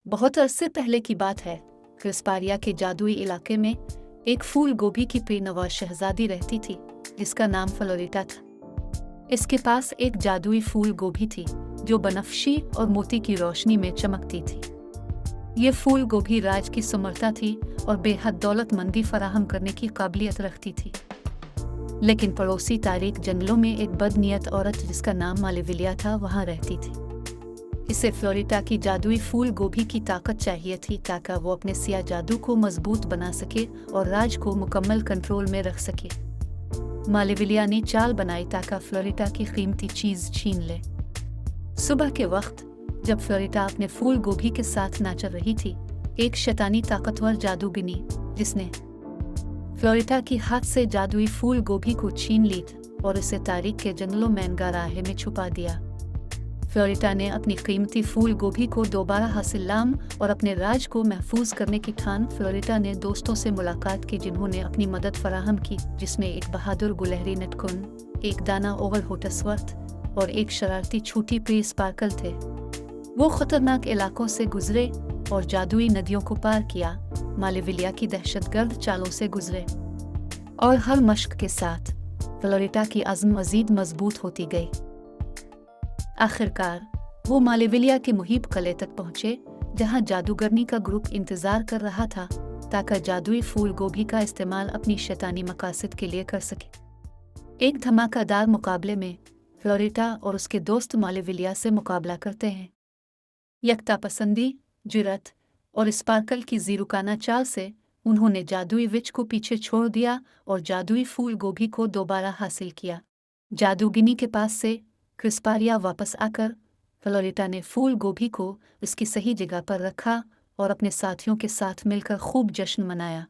बहुत अरसे पहले की बात है। क्रिस्पारिया के जादुई इलाके में एक फूल गोभी की प्रियनवा शहजादी रहती थी जिसका नाम फ्लोरिटा था। इसके पास एक जादुई फूल गोभी थी जो बनफशी और मोती की रोशनी में चमकती थी। ये फूल गोभी राज की सुमरता थी और बेहद दौलतमंदी फराहम करने की काबिलियत रखती थी। लेकिन पड़ोसी तारीख जंगलों में एक बदनीयत औरत जिसका नाम मालेविलिया था वहां रहती थी। इसे फ्लोरिटा की जादुई फूल गोभी की ताकत चाहिए थी ताकि वो अपने सिया जादू को मजबूत बना सके और राज को मुकम्मल कंट्रोल में रख सके। मालेविलिया ने चाल बनाई ताकि फ्लोरिटा की कीमती चीज छीन ले। सुबह के वक्त जब फ्लोरिटा अपने फूल गोभी के साथ नाच रही थी, एक शैतानी ताकतवर जादूगिनी जिसने फ्लोरिटा की हाथ से जादुई फूल गोभी को छीन ली और इसे तारीख के जंगलों में अंगाराहे में छुपा दिया। फ्लोरिटा ने अपनी कीमती फूल गोभी को दोबारा हासिल लाम और अपने राज को महफूज करने की ठान। फ्लोरिटा ने दोस्तों से मुलाकात की जिन्होंने अपनी मदद फराहम की, जिसमें एक बहादुर गुलहरी नटकुन, एक दाना ओवल होटसवर्थ और एक शरारती छोटी प्री स्पार्कल थे। वो खतरनाक इलाकों से गुजरे और जादुई नदियों को पार किया, मालेविलिया की दहशतगर्द चालों से गुजरे। और हर मश्क के साथ फ्लोरिटा की अज़्म मज़ीद मजबूत होती गई। आखिरकार वो मालेविलिया के मुहिब किले तक पहुंचे जहां जादूगरनी का ग्रुप इंतजार कर रहा था ताकि जादुई फूल गोभी का इस्तेमाल अपनी शैतानी मकासद के लिए कर सके। एक धमाकेदार मुकाबले में फ्लोरिटा और उसके दोस्त मालेविलिया से मुकाबला करते हैं। यकता पसंदी, जुर्रत और स्पार्कल की जीरुकाना चाल से उन्होंने जादुई विच को पीछे छोड़ दिया और जादुई फूल गोभी को दोबारा हासिल किया। जादूगिनी के पास से क्रिस्पारिया वापस आकर फ्लोरिटा ने फूल गोभी को उसकी सही जगह पर रखा और अपने साथियों के साथ मिलकर खूब जश्न मनाया।